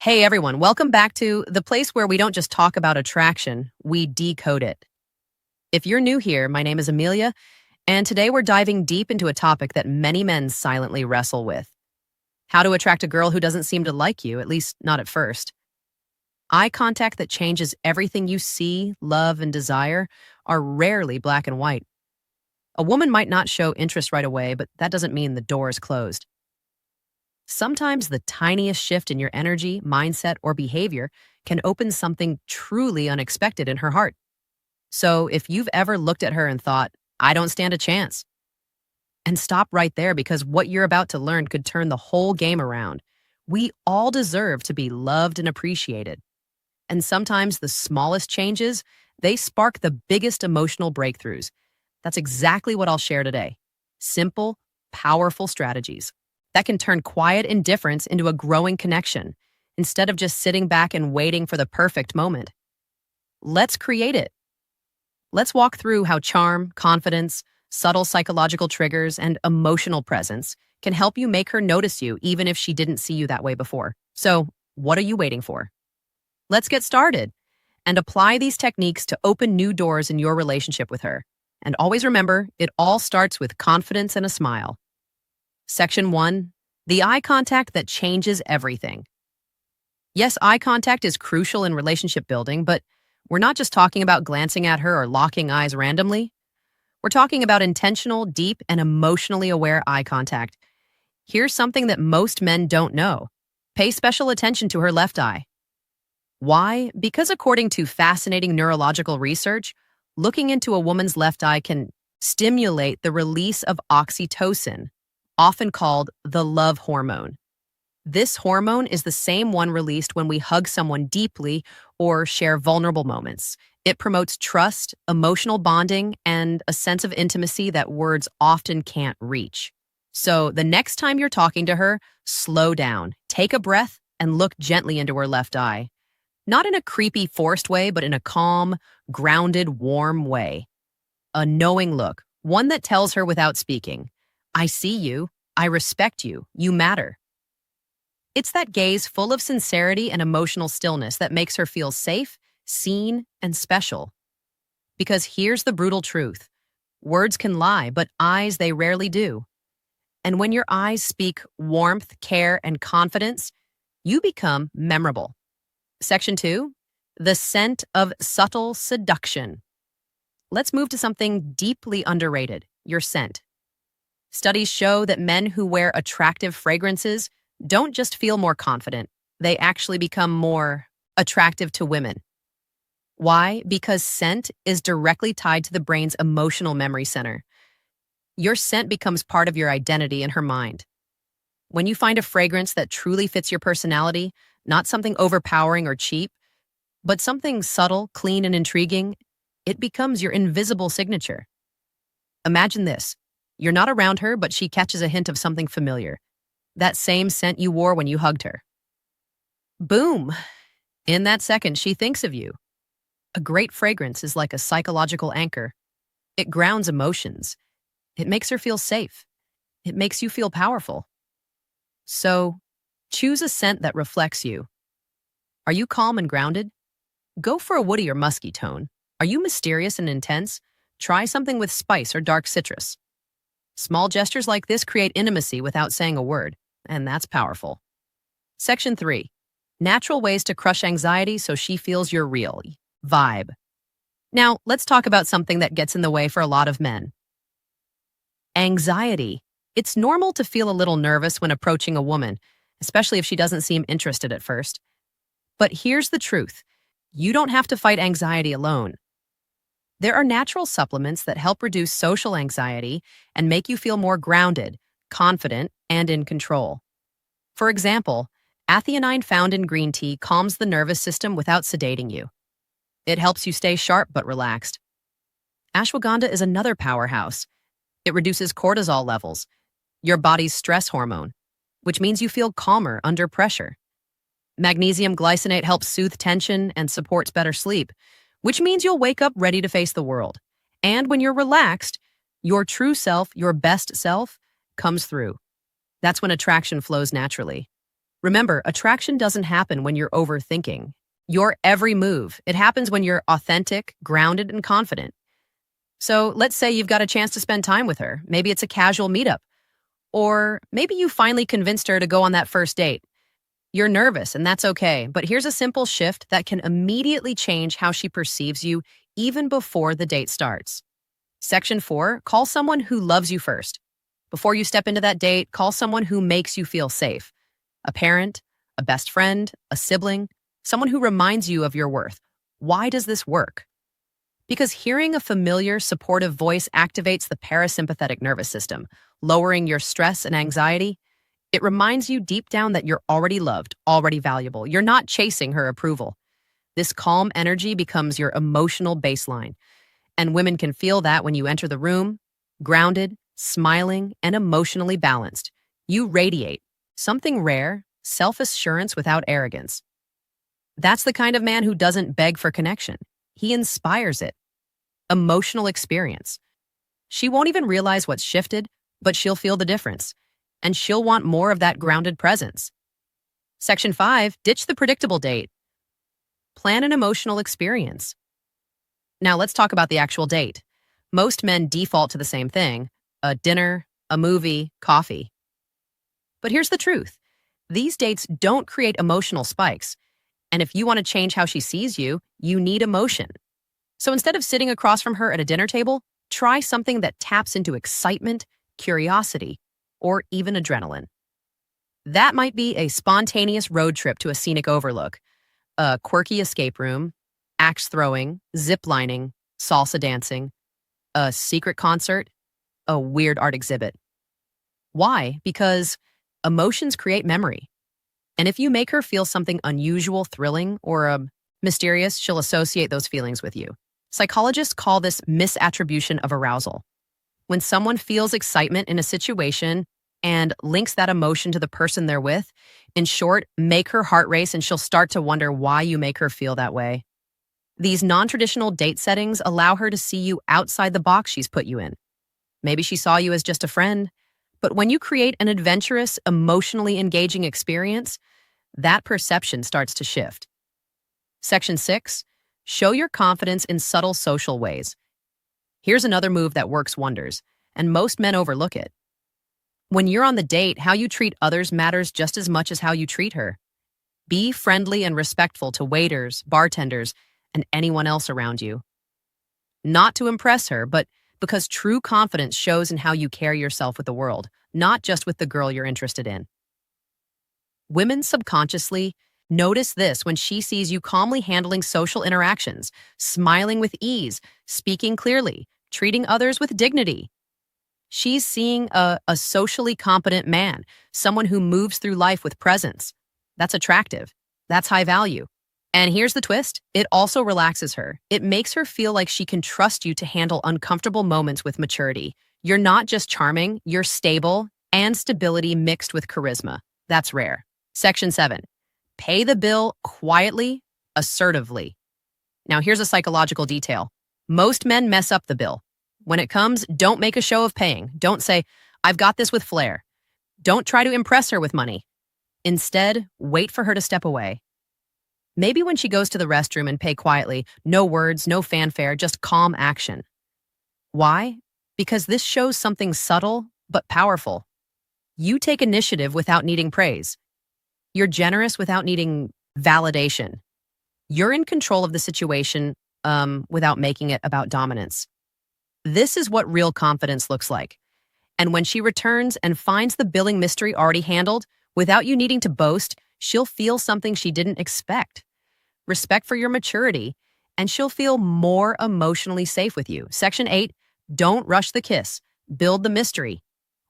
Hey everyone, welcome back to the place where we don't just talk about attraction, we decode it. If you're new here, my name is Amelia, and today we're diving deep into a topic that many men silently wrestle with: how to attract a girl who doesn't seem to like you, at least not at first. Eye contact that changes everything you see, love, and desire are rarely black and white. A woman might not show interest right away, but that doesn't mean the door is closed. Sometimes the tiniest shift in your energy, mindset, or behavior can open something truly unexpected in her heart. So if you've ever looked at her and thought, I don't stand a chance, and stop right there because what you're about to learn could turn the whole game around. We all deserve to be loved and appreciated. And sometimes the smallest changes, they spark the biggest emotional breakthroughs. That's exactly what I'll share today. Simple, powerful strategies that can turn quiet indifference into a growing connection instead of just sitting back and waiting for the perfect moment. Let's create it. Let's walk through how charm, confidence, subtle psychological triggers, and emotional presence can help you make her notice you even if she didn't see you that way before. So, what are you waiting for? Let's get started and apply these techniques to open new doors in your relationship with her. And always remember, it all starts with confidence and a smile. Section 1. The eye contact that changes everything. Yes, eye contact is crucial in relationship building, but we're not just talking about glancing at her or locking eyes randomly. We're talking about intentional, deep, and emotionally aware eye contact. Here's something that most men don't know. Pay special attention to her left eye. Why? Because according to fascinating neurological research, looking into a woman's left eye can stimulate the release of oxytocin, often called the love hormone. This hormone is the same one released when we hug someone deeply or share vulnerable moments. It promotes trust, emotional bonding, and a sense of intimacy that words often can't reach. So the next time you're talking to her, slow down, take a breath, and look gently into her left eye. Not in a creepy, forced way, but in a calm, grounded, warm way. A knowing look, one that tells her without speaking, I see you, I respect you, you matter. It's that gaze full of sincerity and emotional stillness that makes her feel safe, seen, and special. Because here's the brutal truth. Words can lie, but eyes, they rarely do. And when your eyes speak warmth, care, and confidence, you become memorable. Section 2. The scent of subtle seduction. Let's move to something deeply underrated, your scent. Studies show that men who wear attractive fragrances don't just feel more confident, they actually become more attractive to women. Why? Because scent is directly tied to the brain's emotional memory center. Your scent becomes part of your identity in her mind. When you find a fragrance that truly fits your personality, not something overpowering or cheap, but something subtle, clean, and intriguing, it becomes your invisible signature. Imagine this. You're not around her, but she catches a hint of something familiar. That same scent you wore when you hugged her. Boom! In that second, she thinks of you. A great fragrance is like a psychological anchor. It grounds emotions. It makes her feel safe. It makes you feel powerful. So, choose a scent that reflects you. Are you calm and grounded? Go for a woody or musky tone. Are you mysterious and intense? Try something with spice or dark citrus. Small gestures like this create intimacy without saying a word, and that's powerful. Section 3. Natural ways to crush anxiety so she feels you're real. Vibe. Now, let's talk about something that gets in the way for a lot of men. Anxiety. It's normal to feel a little nervous when approaching a woman, especially if she doesn't seem interested at first. But here's the truth. You don't have to fight anxiety alone. There are natural supplements that help reduce social anxiety and make you feel more grounded, confident, and in control. For example, atheanine found in green tea calms the nervous system without sedating you. It helps you stay sharp but relaxed. Ashwagandha is another powerhouse. It reduces cortisol levels, your body's stress hormone, which means you feel calmer under pressure. Magnesium glycinate helps soothe tension and supports better sleep, which means you'll wake up ready to face the world. And when you're relaxed, your true self, your best self, comes through. That's when attraction flows naturally. Remember, attraction doesn't happen when you're overthinking. Your every move, it happens when you're authentic, grounded, and confident. So let's say you've got a chance to spend time with her. Maybe it's a casual meetup. Or maybe you finally convinced her to go on that first date. You're nervous, and that's okay. But here's a simple shift that can immediately change how she perceives you even before the date starts. Section 4, call someone who loves you first. Before you step into that date, call someone who makes you feel safe. A parent, a best friend, a sibling, someone who reminds you of your worth. Why does this work? Because hearing a familiar, supportive voice activates the parasympathetic nervous system, lowering your stress and anxiety. It reminds you deep down that you're already loved, already valuable. You're not chasing her approval. This calm energy becomes your emotional baseline. And women can feel that when you enter the room, grounded, smiling, and emotionally balanced. You radiate something rare, self-assurance without arrogance. That's the kind of man who doesn't beg for connection. He inspires it. Emotional experience. She won't even realize what's shifted, but she'll feel the difference. And she'll want more of that grounded presence. Section 5, ditch the predictable date. Plan an emotional experience. Now let's talk about the actual date. Most men default to the same thing, a dinner, a movie, coffee. But here's the truth. These dates don't create emotional spikes. And if you want to change how she sees you, you need emotion. So instead of sitting across from her at a dinner table, try something that taps into excitement, curiosity, or even adrenaline. That might be a spontaneous road trip to a scenic overlook, a quirky escape room, axe throwing, zip lining, salsa dancing, a secret concert, a weird art exhibit. Why? Because emotions create memory. And if you make her feel something unusual, thrilling, or mysterious, she'll associate those feelings with you. Psychologists call this misattribution of arousal. When someone feels excitement in a situation and links that emotion to the person they're with, in short, make her heart race and she'll start to wonder why you make her feel that way. These non-traditional date settings allow her to see you outside the box she's put you in. Maybe she saw you as just a friend, but when you create an adventurous, emotionally engaging experience, that perception starts to shift. Section 6, show your confidence in subtle social ways. Here's another move that works wonders, and most men overlook it. When you're on the date, how you treat others matters just as much as how you treat her. Be friendly and respectful to waiters, bartenders, and anyone else around you. Not to impress her, but because true confidence shows in how you carry yourself with the world, not just with the girl you're interested in. Women subconsciously notice this when she sees you calmly handling social interactions, smiling with ease, speaking clearly, treating others with dignity. She's seeing a socially competent man, someone who moves through life with presence. That's attractive. That's high value. And here's the twist. It also relaxes her. It makes her feel like she can trust you to handle uncomfortable moments with maturity. You're not just charming, you're stable, and stability mixed with charisma. That's rare. Section 7. Pay the bill quietly, assertively. Now here's a psychological detail. Most men mess up the bill. When it comes, don't make a show of paying. Don't say, "I've got this with flair." Don't try to impress her with money. Instead, wait for her to step away. Maybe when she goes to the restroom and pay quietly, no words, no fanfare, just calm action. Why? Because this shows something subtle but powerful. You take initiative without needing praise. You're generous without needing validation. You're in control of the situation without making it about dominance. This is what real confidence looks like. And when she returns and finds the billing mystery already handled, without you needing to boast, she'll feel something she didn't expect. Respect for your maturity, and she'll feel more emotionally safe with you. Section 8, don't rush the kiss. Build the mystery.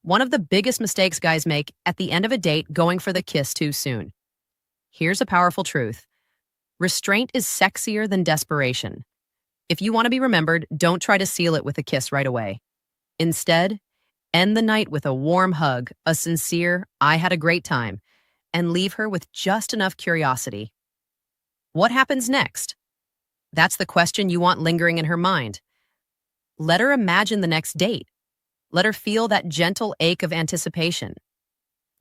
One of the biggest mistakes guys make at the end of a date, going for the kiss too soon. Here's a powerful truth. Restraint is sexier than desperation. If you want to be remembered, don't try to seal it with a kiss right away. Instead, end the night with a warm hug, a sincere, "I had a great time," and leave her with just enough curiosity. What happens next? That's the question you want lingering in her mind. Let her imagine the next date. Let her feel that gentle ache of anticipation.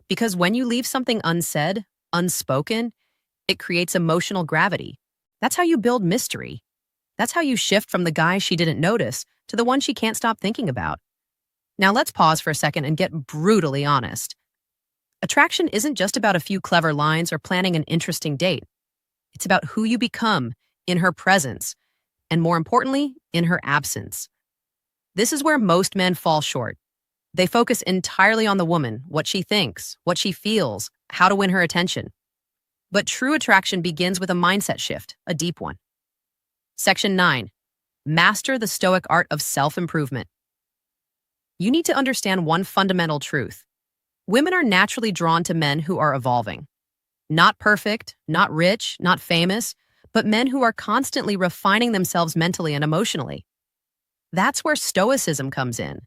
Because when you leave something unsaid, unspoken, it creates emotional gravity. That's how you build mystery. That's how you shift from the guy she didn't notice to the one she can't stop thinking about. Now let's pause for a second and get brutally honest. Attraction isn't just about a few clever lines or planning an interesting date. It's about who you become in her presence, and more importantly, in her absence. This is where most men fall short. They focus entirely on the woman, what she thinks, what she feels, how to win her attention. But true attraction begins with a mindset shift, a deep one. Section 9. Master the stoic art of self-improvement. You need to understand one fundamental truth. Women are naturally drawn to men who are evolving. Not perfect, not rich, not famous, but men who are constantly refining themselves mentally and emotionally. That's where stoicism comes in.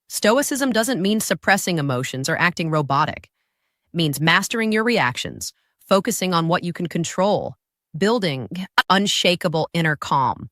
Stoicism doesn't mean suppressing emotions or acting robotic. It means mastering your reactions, focusing on what you can control, building unshakable inner calm.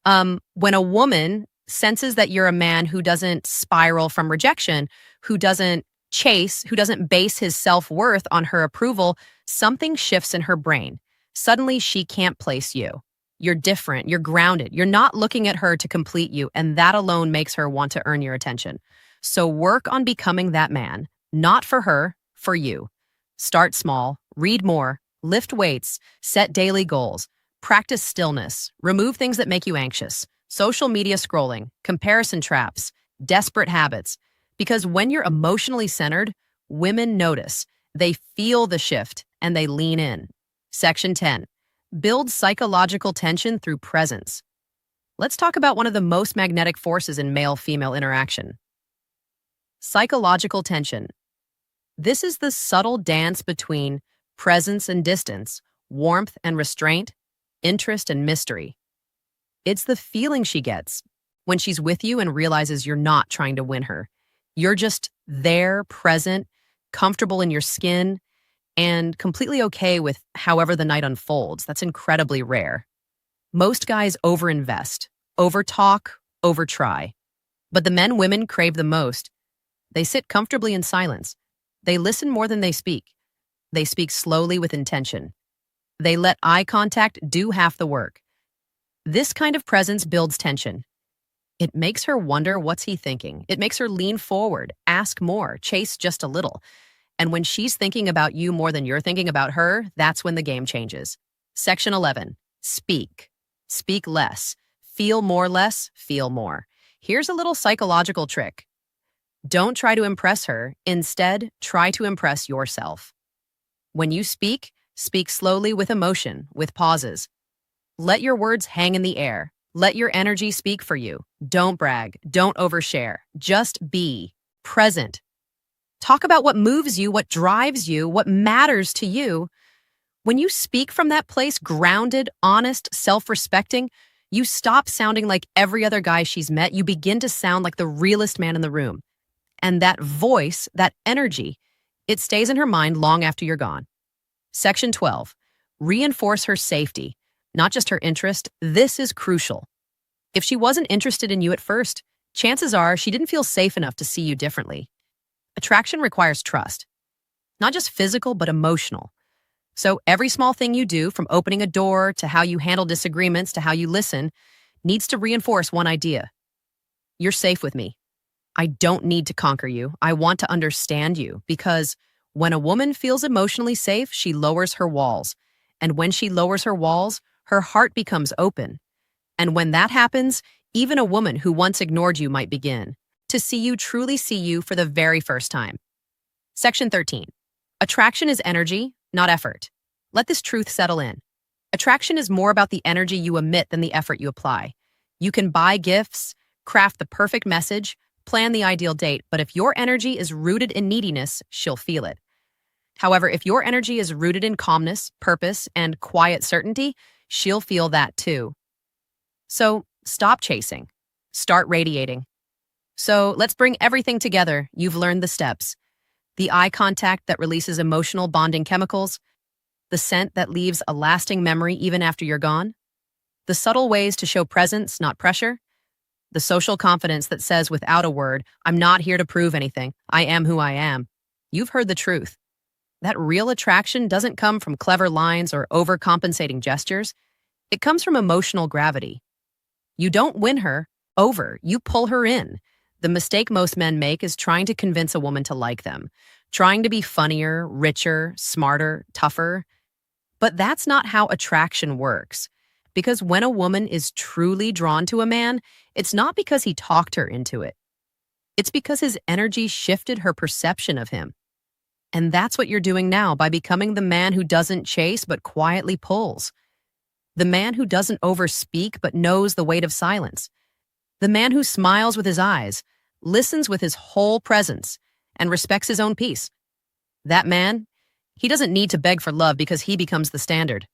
When a woman senses that you're a man who doesn't spiral from rejection, who doesn't chase, who doesn't base his self-worth on her approval, something shifts in her brain. Suddenly, she can't place you. You're different, you're grounded, you're not looking at her to complete you, and that alone makes her want to earn your attention. So work on becoming that man, not for her, for you. Start small, read more, lift weights, set daily goals, practice stillness, remove things that make you anxious, social media scrolling, comparison traps, desperate habits. Because when you're emotionally centered, women notice, they feel the shift, and they lean in. Section 10. Build psychological tension through presence. Let's talk about one of the most magnetic forces in male-female interaction. Psychological tension. This is the subtle dance between presence and distance, warmth and restraint, interest and mystery. It's the feeling she gets when she's with you and realizes you're not trying to win her. You're just there, present, comfortable in your skin, and completely okay with however the night unfolds. That's incredibly rare. Most guys overinvest, overtalk, overtry. But the men women crave the most, they sit comfortably in silence. They listen more than they speak. They speak slowly with intention. They let eye contact do half the work. This kind of presence builds tension. It makes her wonder, what's he thinking? It makes her lean forward, ask more, chase just a little. And when she's thinking about you more than you're thinking about her, that's when the game changes. Section 11. Speak. Speak less. Feel more less, feel more. Here's a little psychological trick. Don't try to impress her. Instead, try to impress yourself. When you speak, speak slowly with emotion, with pauses. Let your words hang in the air. Let your energy speak for you. Don't brag. Don't overshare. Just be present. Talk about what moves you, what drives you, what matters to you. When you speak from that place, grounded, honest, self-respecting, you stop sounding like every other guy she's met. You begin to sound like the realest man in the room. And that voice, that energy, it stays in her mind long after you're gone. Section 12. Reinforce her safety, not just her interest. This is crucial. If she wasn't interested in you at first, chances are she didn't feel safe enough to see you differently. Attraction requires trust, not just physical, but emotional. So every small thing you do, from opening a door to how you handle disagreements to how you listen, needs to reinforce one idea. You're safe with me. I don't need to conquer you. I want to understand you, because when a woman feels emotionally safe, she lowers her walls. And when she lowers her walls, her heart becomes open. And when that happens, even a woman who once ignored you might begin to see you, truly see you for the very first time. Section 13. Attraction is energy, not effort. Let this truth settle in. Attraction is more about the energy you emit than the effort you apply. You can buy gifts, craft the perfect message, plan the ideal date, but if your energy is rooted in neediness, she'll feel it. However, if your energy is rooted in calmness, purpose, and quiet certainty, she'll feel that too. So stop chasing. Start radiating. So let's bring everything together. You've learned the steps. The eye contact that releases emotional bonding chemicals, the scent that leaves a lasting memory even after you're gone, the subtle ways to show presence, not pressure, the social confidence that says without a word, I'm not here to prove anything. I am who I am. You've heard the truth. That real attraction doesn't come from clever lines or overcompensating gestures. It comes from emotional gravity. You don't win her over, you pull her in. The mistake most men make is trying to convince a woman to like them, trying to be funnier, richer, smarter, tougher. But that's not how attraction works. Because when a woman is truly drawn to a man, it's not because he talked her into it. It's because his energy shifted her perception of him. And that's what you're doing now by becoming the man who doesn't chase but quietly pulls. The man who doesn't overspeak but knows the weight of silence. The man who smiles with his eyes, listens with his whole presence, and respects his own peace. That man, he doesn't need to beg for love because he becomes the standard.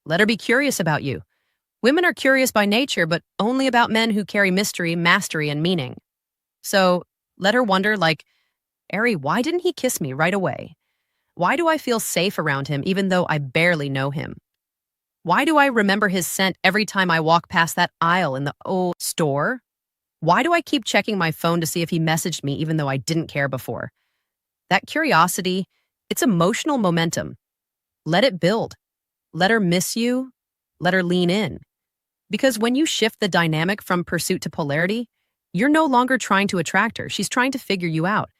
Let her be curious about you. Women are curious by nature, but only about men who carry mystery, mastery, and meaning. So let her wonder, like, Ari, why didn't he kiss me right away? Why do I feel safe around him even though I barely know him? Why do I remember his scent every time I walk past that aisle in the old store? Why do I keep checking my phone to see if he messaged me even though I didn't care before? That curiosity, it's emotional momentum. Let it build. Let her miss you. Let her lean in. Because when you shift the dynamic from pursuit to polarity, you're no longer trying to attract her. She's trying to figure you out.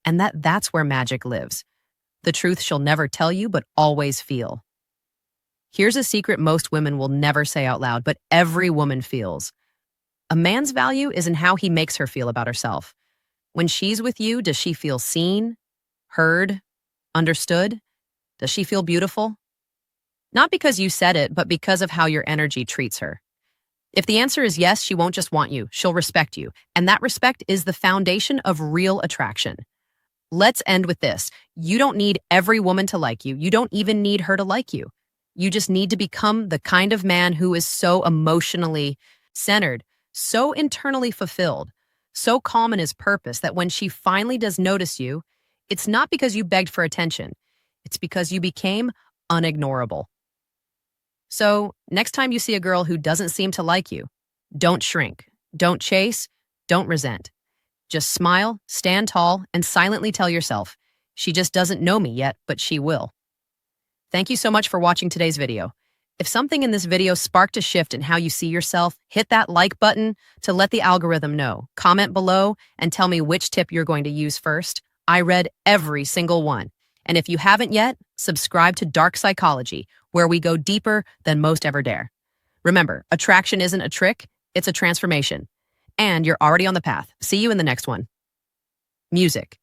And that's where magic lives. The truth she'll never tell you, but always feel. Here's a secret most women will never say out loud, but every woman feels. A man's value is in how he makes her feel about herself. When she's with you, does she feel seen, heard, understood? Does she feel beautiful? Not because you said it, but because of how your energy treats her. If the answer is yes, she won't just want you, she'll respect you. And that respect is the foundation of real attraction. Let's end with this. You don't need every woman to like you. You don't even need her to like you. You just need to become the kind of man who is so emotionally centered, so internally fulfilled, so calm in his purpose that when she finally does notice you, it's not because you begged for attention. It's because you became unignorable. So next time you see a girl who doesn't seem to like you, don't shrink, don't chase, don't resent. Just smile, stand tall, and silently tell yourself, she just doesn't know me yet, but she will. Thank you so much for watching today's video. If something in this video sparked a shift in how you see yourself, hit that like button to let the algorithm know. Comment below and tell me which tip you're going to use first. I read every single one. And if you haven't yet, subscribe to Dark Psychology, where we go deeper than most ever dare. Remember, attraction isn't a trick, it's a transformation. And you're already on the path. See you in the next one. Music.